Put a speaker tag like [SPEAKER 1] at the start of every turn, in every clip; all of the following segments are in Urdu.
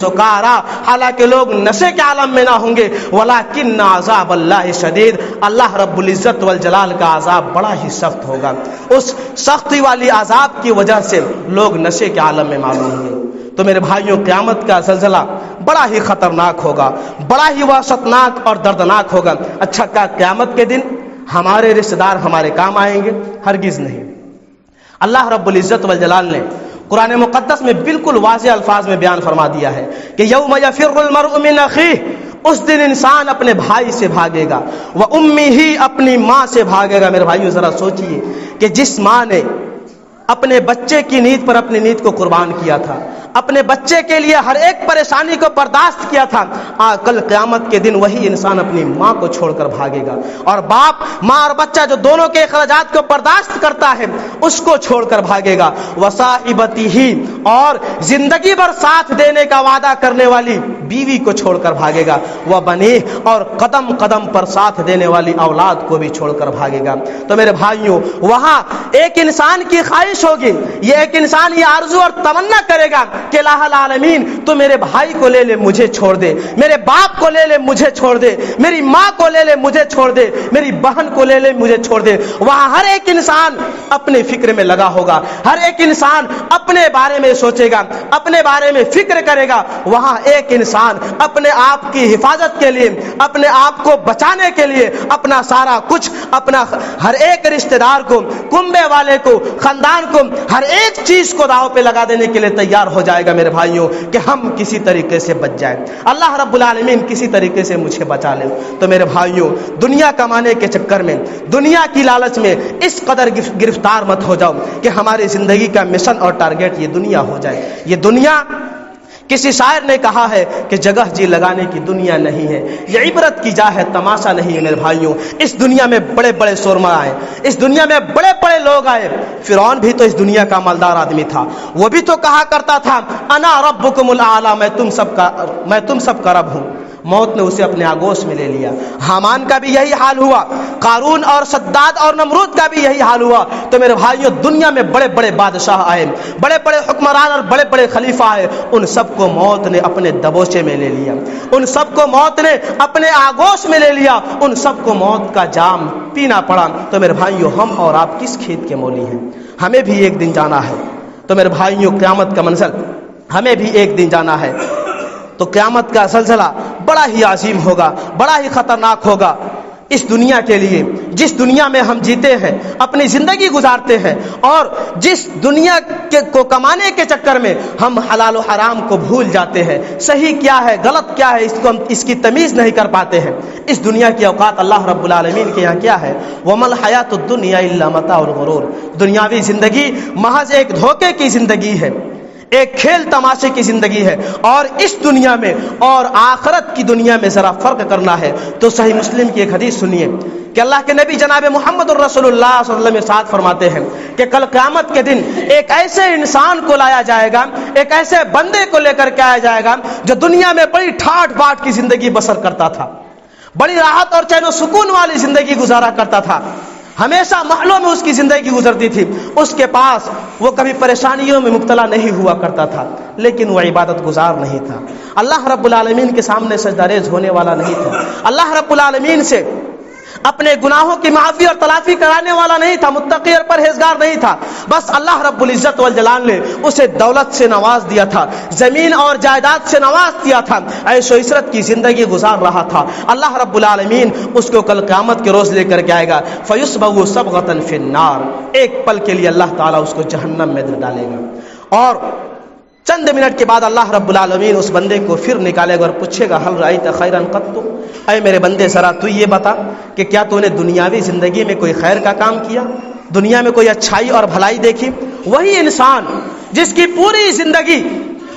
[SPEAKER 1] سکارا، حالانکہ لوگ نشے کے عالم میں نہ ہوں گے، ولکن عذاب اللہ شدید، اللہ رب العزت والجلال کا عذاب بڑا ہی سخت ہوگا، اس سختی والی عذاب کی وجہ سے لوگ نشے کے عالم میں معلوم ہوں گے۔ تو میرے بھائیوں، قیامت کا زلزلہ بڑا ہی خطرناک ہوگا، بڑا ہی وحشتناک اور دردناک ہوگا۔ اچھا، کیا قیامت کے دن ہمارے رشتہ دار ہمارے کام آئیں گے؟ ہرگز نہیں۔ اللہ رب العزت والجلال نے قرآن مقدس میں بالکل واضح الفاظ میں بیان فرما دیا ہے کہ یوم یفر المرء من اخیہ، اس دن انسان اپنے بھائی سے بھاگے گا، وامہ، اپنی ماں سے بھاگے گا۔ میرے بھائیوں، ذرا سوچئے کہ جس ماں نے اپنے بچے کی نیند پر اپنی نیند کو قربان کیا تھا، اپنے بچے کے لیے ہر ایک پریشانی کو برداشت کیا تھا، کل قیامت کے دن وہی انسان اپنی ماں کو چھوڑ کر بھاگے گا، اور باپ، ماں اور بچہ جو دونوں کے اخراجات کو برداشت کرتا ہے اس کو چھوڑ کر بھاگے گا، وصاحبتہ، اور زندگی بھر ساتھ دینے کا وعدہ کرنے والی بیوی کو چھوڑ کر بھاگے گا، وبنیہ، اور قدم قدم پر ساتھ دینے والی اولاد کو بھی چھوڑ کر بھاگے گا۔ تو میرے بھائیوں، وہاں ایک انسان کی خواہش ہوگی، یہ ایک انسان یہ آرزو اور تمنا کرے گا کہ الہ العالمین تو میرے بھائی کو لے لے، مجھے چھوڑ دے، میرے باپ کو لے لے، مجھے چھوڑ دے، میری ماں کو لے لے، مجھے چھوڑ دے، میری بہن کو لے لے، مجھے چھوڑ دے۔ وہاں ہر ایک انسان اپنے فکر میں لگا ہوگا، ہر ایک انسان اپنے بارے میں سوچے گا، اپنے بارے میں فکر کرے گا۔ وہاں ایک انسان اپنے آپ کی حفاظت کے لیے، اپنے آپ کو بچانے کے لیے اپنا سارا کچھ، اپنا ہر ایک رشتہ دار کو، کنبے والے کو، خاندان کو، ہر ایک چیز کو داؤ پہ لگا دینے کے لیے تیار ہو جائے گا میرے بھائیوں، کہ ہم کسی طریقے سے بچ جائیں، اللہ رب العالمین کسی طریقے سے مجھے بچا لے۔ تو میرے بھائیوں، دنیا کمانے کے چکر میں، دنیا کی لالچ میں اس قدر گرفتار مت ہو جاؤ کہ ہماری زندگی کا مشن اور ٹارگیٹ یہ دنیا ہو جائے۔ یہ دنیا، کسی شاعر نے کہا ہے کہ جگہ جی لگانے کی دنیا نہیں ہے، یہ عبرت کی جا ہے، تماشا نہیں ہے۔ میرے بھائیوں، اس دنیا میں بڑے بڑے سرما آئے، اس دنیا میں بڑے بڑے لوگ آئے۔ فرعون بھی تو اس دنیا کا مالدار آدمی تھا، وہ بھی تو کہا کرتا تھا انا ربکم الاعلی، میں تم سب کا رب ہوں۔ موت نے اسے اپنے آگوش میں لے لیا۔ حامان کا بھی یہی حال ہوا، قارون اور شداد اور نمرود کا بھی یہی حال ہوا۔ تو میرے بھائیوں، دنیا میں بڑے بڑے بادشاہ آئے، بڑے بڑے حکمران اور بڑے بڑے خلیفہ آئے، ان سب کو موت نے اپنے دبوچے میں لے لیا، ان سب کو موت نے اپنے آگوش میں لے لیا، ان سب کو موت کا جام پینا پڑا۔ تو میرے بھائیوں، ہم اور آپ کس کھیت کے مولی ہیں؟ ہمیں بھی ایک دن جانا ہے۔ تو میرے بھائیوں، قیامت کا منظر، ہمیں بھی ایک دن جانا ہے۔ تو قیامت کا زلزلہ بڑا ہی عظیم ہوگا، بڑا ہی خطرناک ہوگا اس دنیا کے لیے، جس دنیا میں ہم جیتے ہیں، اپنی زندگی گزارتے ہیں، اور جس دنیا کو کمانے کے چکر میں ہم حلال و حرام کو بھول جاتے ہیں، صحیح کیا ہے، غلط کیا ہے، اس کی تمیز نہیں کر پاتے ہیں۔ اس دنیا کی اوقات اللہ رب العالمین کے یہاں کیا ہے؟ وَمَا الْحَيَاةُ الدُّنْيَا إِلَّا مَتَاعُ الْغُرُورِ، دنیاوی زندگی محض ایک دھوکے کی زندگی ہے، ایک کھیل تماشے کی زندگی ہے، اور اس دنیا میں اور آخرت کی دنیا میں ذرا فرق کرنا ہے۔ تو صحیح مسلم کی ایک حدیث سنیے کہ اللہ کے نبی جناب محمد الرسول اللہ صلی اللہ علیہ وسلم ارشاد فرماتے ہیں کہ کل قیامت کے دن ایک ایسے انسان کو لایا جائے گا، ایک ایسے بندے کو لے کر کے آیا جائے گا جو دنیا میں بڑی ٹھاٹ باٹ کی زندگی بسر کرتا تھا، بڑی راحت اور چین و سکون والی زندگی گزارا کرتا تھا، ہمیشہ محلوں میں اس کی زندگی گزرتی تھی، اس کے پاس وہ کبھی پریشانیوں میں مبتلا نہیں ہوا کرتا تھا، لیکن وہ عبادت گزار نہیں تھا، اللہ رب العالمین کے سامنے سجدہ ریز ہونے والا نہیں تھا، اللہ رب العالمین سے اپنے گناہوں کی معافی اور تلافی کرانے والا نہیں تھا، متقی اور پرہیزگار نہیں تھا، بس اللہ رب العزت والجلال نے اسے دولت سے نواز دیا تھا، زمین اور جائیداد سے نواز دیا تھا، عیش و عشرت کی زندگی گزار رہا تھا۔ اللہ رب العالمین اس کو کل قیامت کے روز لے کر کے آئے گا، فَيُصْبَغُ صَبْغَةً فِي النَّارِ، ایک پل کے لیے اللہ تعالیٰ اس کو جہنم میں ڈالے گا، اور چند منٹ کے بعد اللہ رب العالمین اس بندے کو پھر نکالے گا اور پوچھے گا هل رأيت خيرا قط، اے میرے بندے ذرا تو یہ بتا کہ کیا تو نے دنیاوی زندگی میں کوئی خیر کا کام کیا، دنیا میں کوئی اچھائی اور بھلائی دیکھی؟ وہی انسان جس کی پوری زندگی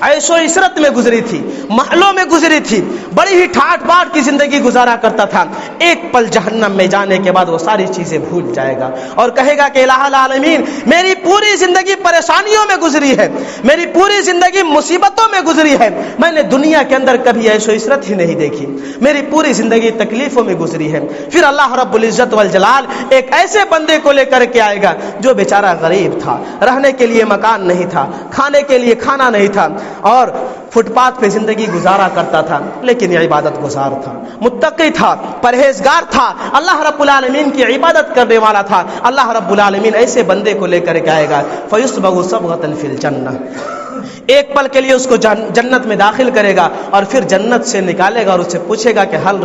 [SPEAKER 1] عیش و عشرت میں گزری تھی، محلوں میں گزری تھی، بڑی ہی ٹھاٹ باٹ کی زندگی گزارا کرتا تھا، ایک پل جہنم میں جانے کے بعد وہ ساری چیزیں بھول جائے گا اور کہے گا کہ الہ العالمین میری پوری زندگی پریشانیوں میں گزری ہے، میری پوری زندگی مصیبتوں میں گزری ہے، میں نے دنیا کے اندر کبھی عیش و عشرت ہی نہیں دیکھی، میری پوری زندگی تکلیفوں میں گزری ہے۔ پھر اللہ رب العزت والجلال ایک ایسے بندے کو لے کر کے آئے گا جو بیچارہ غریب تھا، رہنے کے لیے مکان نہیں تھا، کھانے کے لیے کھانا نہیں تھا، اور فٹ پاتھ پہ زندگی گزارا کرتا تھا، لیکن یہ عبادت گزار تھا، متقی تھا، پرہیزگار تھا، اللہ رب العالمین کی عبادت کرنے والا تھا۔ اللہ رب العالمین ایسے بندے کو لے کر کے آئے گا، فَيُصْبَغُ صَبْغَةً فِي الْجَنَّةِ، ایک پل کے لیے اس کو جنت میں داخل کرے گا اور پھر جنت سے نکالے گا اور اس سے پوچھے گا کہ هل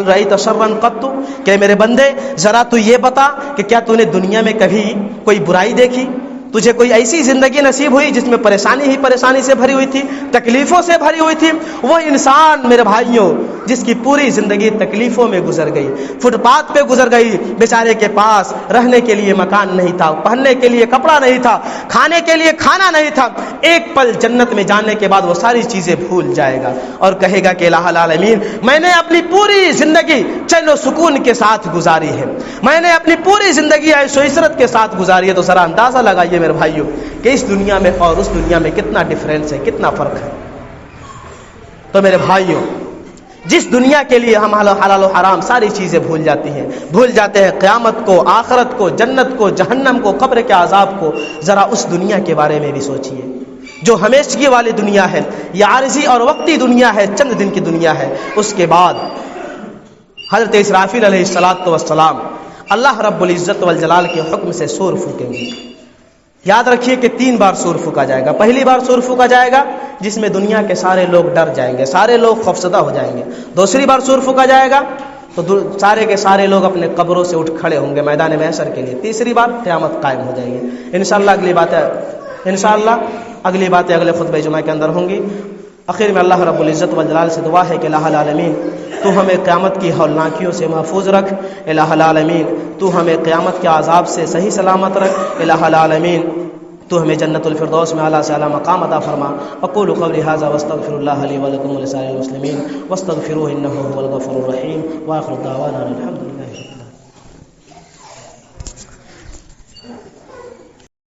[SPEAKER 1] رأيت شرا قط، کہ میرے بندے ذرا تو یہ بتا کہ کیا تو نے دنیا میں کبھی کوئی برائی دیکھی؟ تجھے کوئی ایسی زندگی نصیب ہوئی جس میں پریشانی ہی پریشانی سے بھری ہوئی تھی، تکلیفوں سے بھری ہوئی تھی؟ وہ انسان میرے بھائیوں جس کی پوری زندگی تکلیفوں میں گزر گئی، فٹ پاتھ پہ گزر گئی، بیچارے کے پاس رہنے کے لیے مکان نہیں تھا، پہننے کے لیے کپڑا نہیں تھا، کھانے کے لیے کھانا نہیں تھا، ایک پل جنت میں جانے کے بعد وہ ساری چیزیں بھول جائے گا اور کہے گا کہ الہ العالمین میں نے اپنی پوری زندگی چین و سکون کے ساتھ گزاری ہے، میں نے اپنی پوری زندگی عیش و عشرت کے ساتھ گزاری ہے۔ تو ذرا اندازہ لگائیے میرے بھائیوں کہ اس دنیا میں اور اس دنیا میں کتنا ڈفرینس ہے، کتنا فرق ہے۔ تو میرے بھائیوں جس دنیا کے لیے ہم حلال و حرام ساری چیزیں بھول جاتے ہیں قیامت کو، آخرت کو، جنت کو، جہنم کو، قبر کے عذاب کو، ذرا اس دنیا کے بارے میں بھی سوچئے جو ہمیشگی والی دنیا ہے، یہ عارضی اور وقتی دنیا ہے، چند دن کی دنیا ہے۔ اس کے بعد حضرت اسرافیل علیہ السلام اللہ رب العزت والجلال کے حکم سے سور پھونکیں گے۔ یاد رکھیے کہ 3 بار سور پھونکا جائے گا۔ پہلی بار سور پھونکا جائے گا جس میں دنیا کے سارے لوگ ڈر جائیں گے، سارے لوگ خوفزدہ ہو جائیں گے۔ دوسری بار سور پھونکا جائے گا تو سارے کے سارے لوگ اپنے قبروں سے اٹھ کھڑے ہوں گے میدان محشر کے لیے۔ تیسری بار قیامت قائم ہو جائے گی۔ انشاءاللہ اگلی باتیں اگلے خطبہ جمعہ کے اندر ہوں گی۔ آخر میں اللہ رب العزت والجلال سے دعا ہے کہ الہ العالمین تو ہمیں قیامت کی ہولناکیوں سے محفوظ رکھ، الہ العالمین تو ہمیں قیامت کے عذاب سے صحیح سلامت رکھ، الہ العالمین تو ہمیں جنت الفردوس میں اعلیٰ سے اعلیٰ مقام عطا فرما۔ اقول قولی ھذا واستغفر اللہ لی ولکم ولسائر المسلمین واستغفروہ انہ هو الغفور الرحیم، وآخر دعوانا الحمد للہ۔